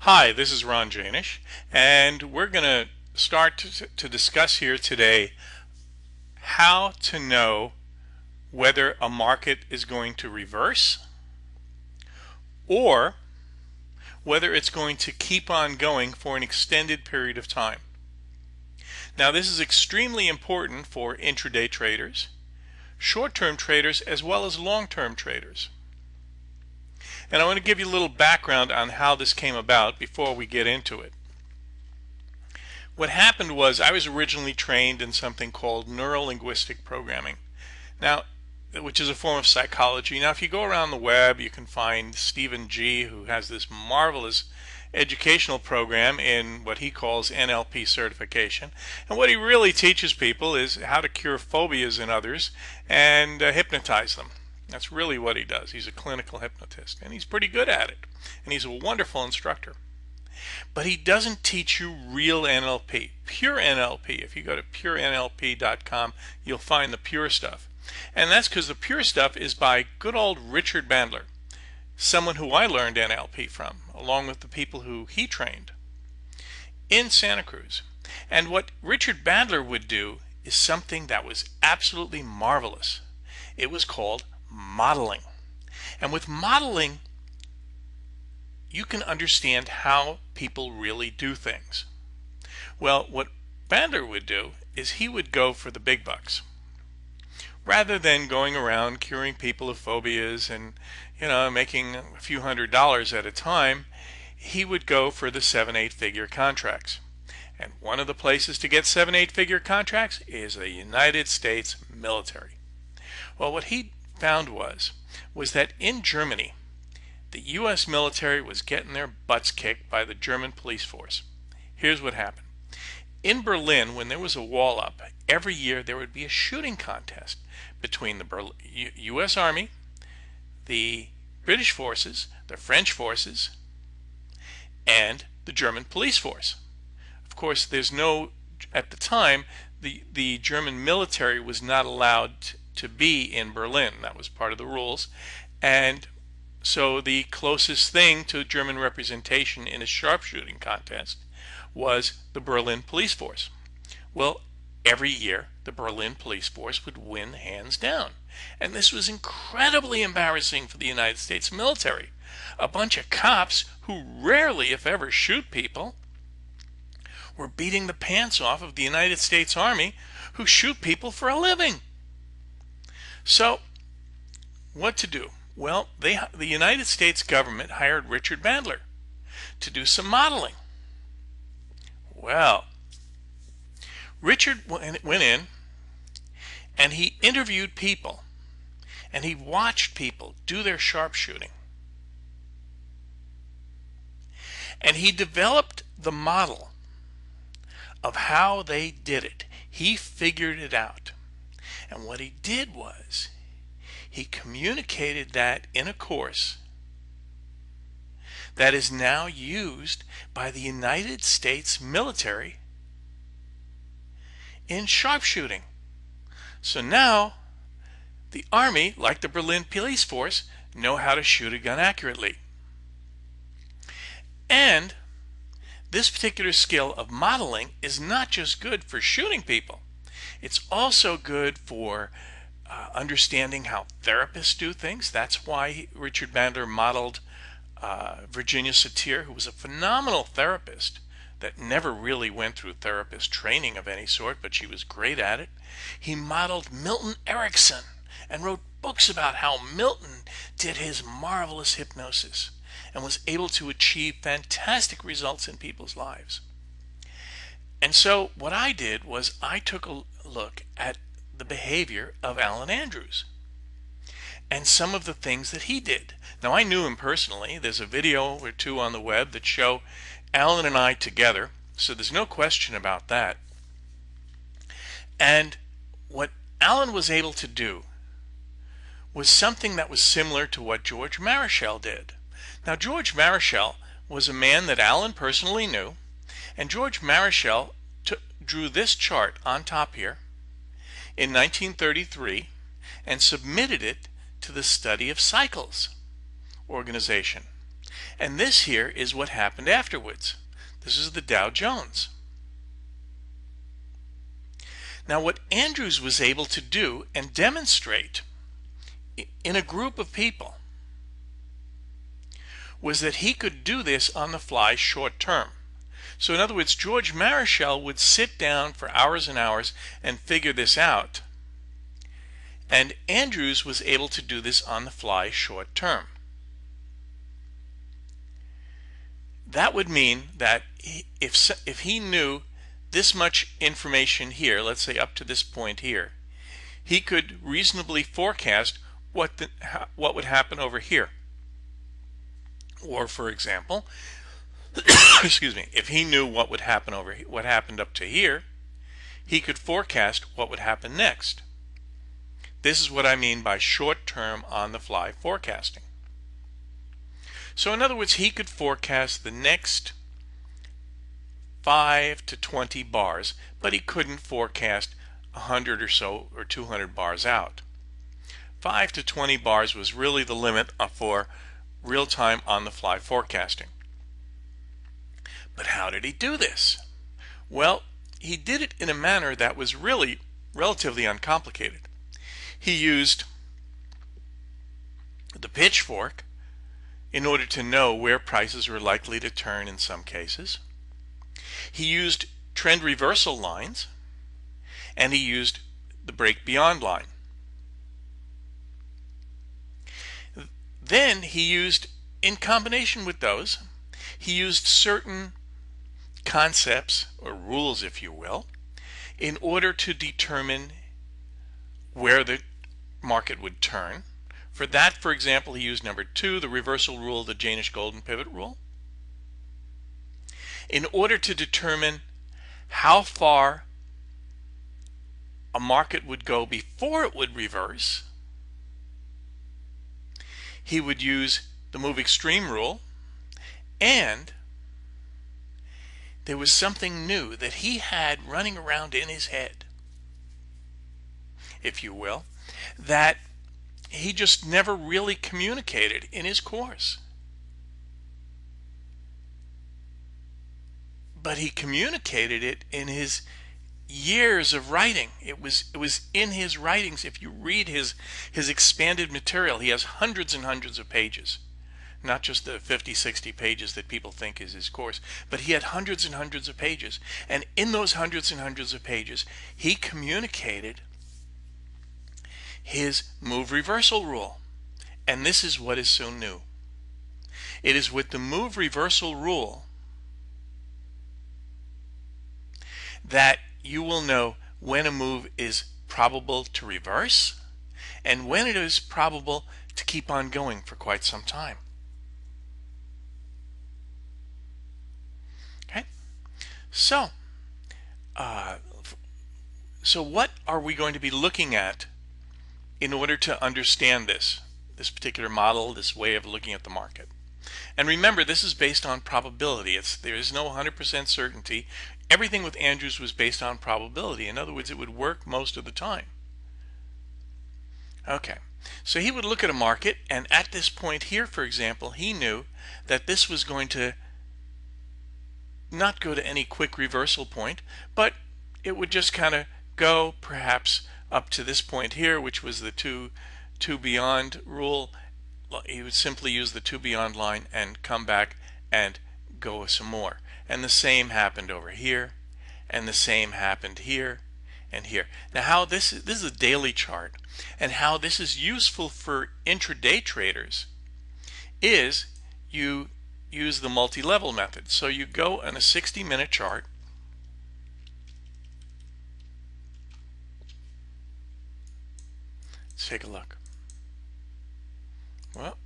Hi, this is Ron Janish, and we're going to start to discuss here today how to know whether a market is going to reverse or whether it's going to keep on going for an extended period of time. Now, this is extremely important for intraday traders, short-term traders, as well as long-term traders. And I want to give you a little background on how this came about before we get into it. What happened was I was originally trained in something called neuro-linguistic programming, now, which is a form of psychology. Now, if you go around the web, you can find Stephen G., who has this marvelous educational program in what he calls NLP certification. And what he really teaches people is how to cure phobias in others and hypnotize them. That's really what he does. He's a clinical hypnotist, and he's pretty good at it. And he's a wonderful instructor. But he doesn't teach you real NLP, pure NLP. If you go to purenlp.com, you'll find the pure stuff. And that's because the pure stuff is by good old Richard Bandler, someone who I learned NLP from, along with the people who he trained in Santa Cruz. And what Richard Bandler would do is something that was absolutely marvelous. It was called modeling. And with modeling, you can understand how people really do things. Well, what Bandler would do is he would go for the big bucks. Rather than going around curing people of phobias and, making a few $100s at a time, he would go for the 7-8 figure contracts. And one of the places to get 7-8 figure contracts is the United States military. Well, what he found was that in Germany, the U.S. military was getting their butts kicked by the German police force. Here's what happened. In Berlin, when there was a wall up, every year there would be a shooting contest between the U.S. Army, the British forces, the French forces, and the German police force. Of course, at the time, the German military was not allowed to be in Berlin. That was part of the rules. And so the closest thing to German representation in a sharpshooting contest was the Berlin police force. Well, every year the Berlin police force would win hands down. And this was incredibly embarrassing for the United States military. A bunch of cops who rarely, if ever, shoot people were beating the pants off of the United States Army, who shoot people for a living. So, what to do? Well, the United States government hired Richard Bandler to do some modeling. Well, Richard went in and he interviewed people and he watched people do their sharpshooting. And he developed the model of how they did it. He figured it out. And what he did was he communicated that in a course that is now used by the United States military in sharpshooting. So now the Army, like the Berlin police force, know how to shoot a gun accurately. And this particular skill of modeling is not just good for shooting people. It's also good for understanding how therapists do things. That's why Richard Bandler modeled Virginia Satir, who was a phenomenal therapist that never really went through therapist training of any sort, but she was great at it. He modeled Milton Erickson and wrote books about how Milton did his marvelous hypnosis and was able to achieve fantastic results in people's lives. And so what I did was I took a look at the behavior of Alan Andrews and some of the things that he did. Now, I knew him personally. There's a video or two on the web that show Alan and I together, so there's no question about that. And what Alan was able to do was something that was similar to what George Marischal did. Now, George Marischal was a man that Alan personally knew, and George Marischal drew this chart on top here in 1933 and submitted it to the Study of Cycles organization. And this here is what happened afterwards. This is the Dow Jones. Now what Andrews was able to do and demonstrate in a group of people was that he could do this on the fly short term. So in other words, George Marischal would sit down for hours and hours and figure this out. And Andrews was able to do this on the fly short term. That would mean that if he knew this much information here, let's say up to this point here, he could reasonably forecast what would happen over here. Or for example, excuse me, if he knew what happened up to here, he could forecast what would happen next. This is what I mean by short-term on-the-fly forecasting. So in other words, he could forecast the next 5 to 20 bars, but he couldn't forecast 100 or so or 200 bars out. 5 to 20 bars was really the limit for real-time on-the-fly forecasting. But how did he do this? Well, he did it in a manner that was really relatively uncomplicated. He used the pitchfork in order to know where prices were likely to turn in some cases. He used trend reversal lines, and he used the break beyond line. Then he used, in combination with those, he used certain concepts, or rules if you will, in order to determine where the market would turn. For that, for example, he used number 2, the reversal rule, the Janisch golden pivot rule, in order to determine how far a market would go before it would reverse. He would use the move extreme rule, and there was something new that he had running around in his head, if you will, that he just never really communicated in his course. But he communicated it in his years of writing. It was in his writings. If you read his expanded material, he has hundreds and hundreds of pages. Not just the 50, 60 pages that people think is his course, but he had hundreds and hundreds of pages. And in those hundreds and hundreds of pages, he communicated his move reversal rule. And this is what is so new. It is with the move reversal rule that you will know when a move is probable to reverse and when it is probable to keep on going for quite some time. Okay, so what are we going to be looking at in order to understand this particular model, this way of looking at the market? And remember, this is based on probability. There is no 100% certainty. Everything with Andrews was based on probability. In other words, it would work most of the time. Okay, so he would look at a market, and at this point here, for example, he knew that this was going to not go to any quick reversal point, but it would just kind of go perhaps up to this point here, which was the two beyond rule. He would simply use the 2 beyond line and come back and go some more. And the same happened over here, and the same happened here and here. Now, how this is a daily chart, and how this is useful for intraday traders is you use the multi-level method. So you go on a 60-minute chart, let's take a look. Well,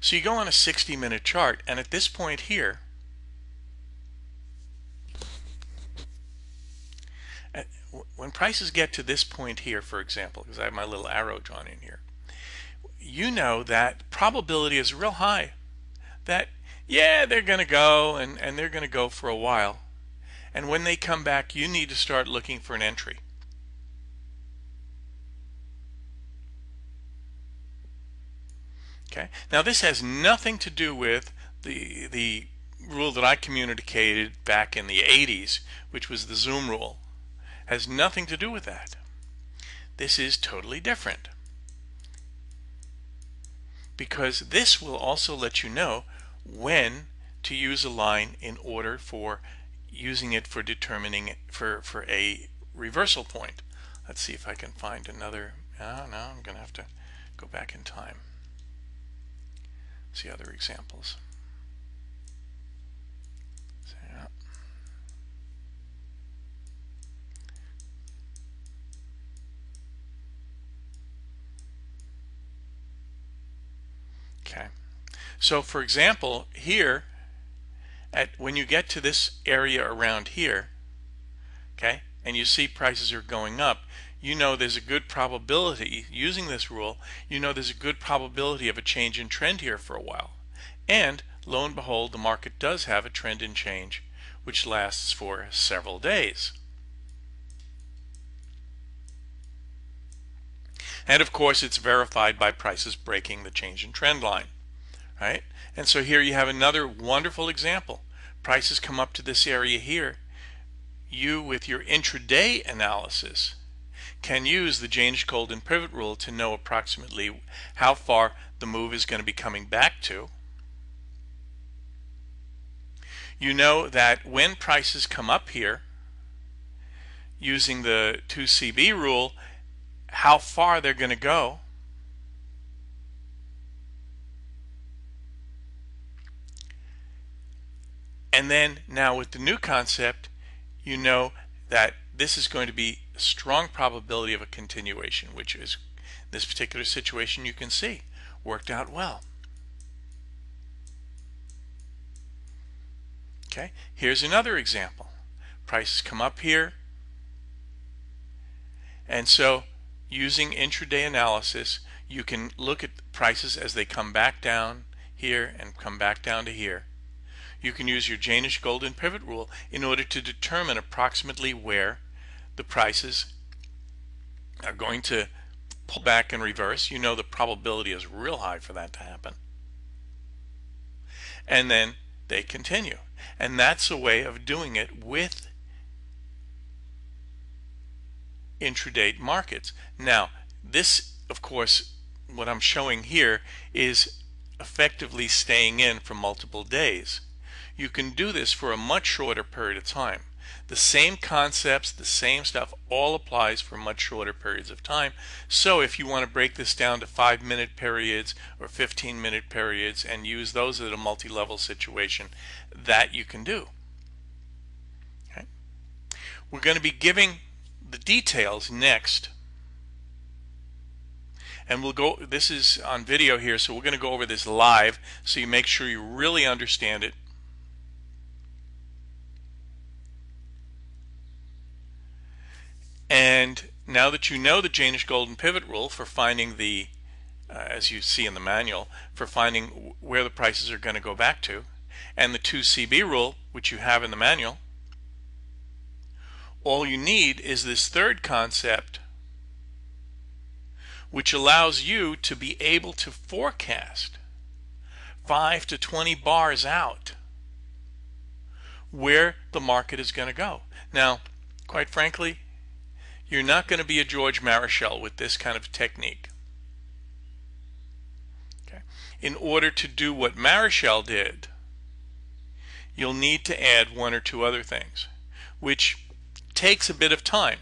so you go on a 60-minute chart, and at this point here, when prices get to this point here, for example, because I have my little arrow drawn in here, you know that probability is real high that, yeah, they're going to go, and they're going to go for a while. and when they come back, you need to start looking for an entry. Okay. Now this has nothing to do with the rule that I communicated back in the 80s, which was the zoom rule. Has nothing to do with that. This is totally different, because this will also let you know when to use a line in order for using it for determining for a reversal point. Let's see if I can find another. Oh, no, I'm going to have to go back in time. See other examples. So, yeah. Okay. So for example, here when you get to this area around here, okay, and you see prices are going up, you know there's a good probability, using this rule, you know there's a good probability of a change in trend here for a while. And lo and behold, the market does have a trend in change, which lasts for several days. And of course, it's verified by prices breaking the change in trend line, right? And so here you have another wonderful example. Prices come up to this area here. You, with your intraday analysis, can use the Jaenisch-Golden pivot rule to know approximately how far the move is going to be coming back to. You know that when prices come up here, using the 2CB rule, how far they're going to go. And then now with the new concept, you know that this is going to be a strong probability of a continuation, which is this particular situation you can see worked out well. Okay, here's another example. Prices come up here, and so using intraday analysis, you can look at prices as they come back down here and come back down to here. You can use your Jaenisch-Golden pivot rule in order to determine approximately where the prices are going to pull back and reverse. You know the probability is real high for that to happen. And then they continue. And that's a way of doing it with intraday markets. Now, this, of course, what I'm showing here is effectively staying in for multiple days. You can do this for a much shorter period of time. The same concepts, the same stuff all applies for much shorter periods of time. So if you want to break this down to 5-minute periods or 15-minute periods and use those at a multi-level situation, that you can do. Okay. We're going to be giving the details next. And we'll go, this is on video here, so we're going to go over this live so you make sure you really understand it. And now that you know the Jaenisch-Golden pivot rule for finding the, as you see in the manual, for finding where the prices are going to go back to, and the 2CB rule, which you have in the manual, all you need is this third concept, which allows you to be able to forecast 5 to 20 bars out where the market is going to go. Now, quite frankly, you're not going to be a George Marischal with this kind of technique. Okay. In order to do what Marischal did, you'll need to add one or two other things, which takes a bit of time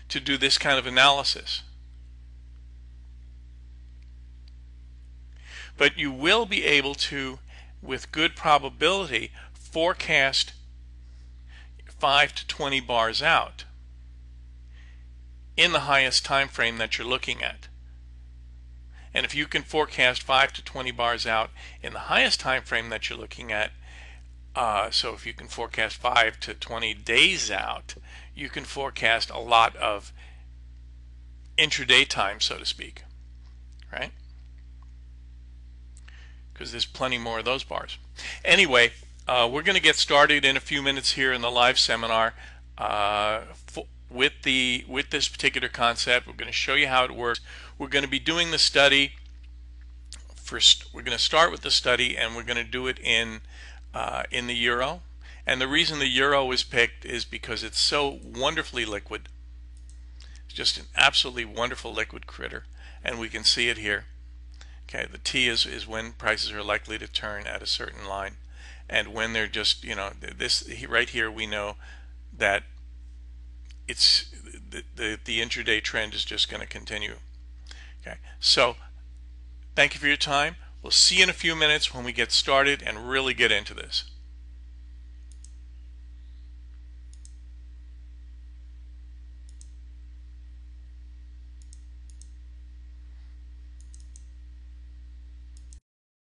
to do this kind of analysis. But you will be able to, with good probability, forecast 5 to 20 bars out in the highest time frame that you're looking at. And if you can forecast 5 to 20 bars out in the highest time frame that you're looking at, so if you can forecast 5 to 20 days out, you can forecast a lot of intraday time, so to speak, right? Because there's plenty more of those bars. Anyway, We're going to get started in a few minutes here in the live seminar with this particular concept. We're going to show you how it works. We're going to be doing the study. First, we're going to start with the study, and we're going to do it in the euro. And the reason the euro was picked is because it's so wonderfully liquid. It's just an absolutely wonderful liquid critter, and we can see it here. Okay, the T is when prices are likely to turn at a certain line, and when they're just, this right here, we know that it's the intraday trend is just going to continue. Okay, so thank you for your time. We'll see you in a few minutes when we get started and really get into this.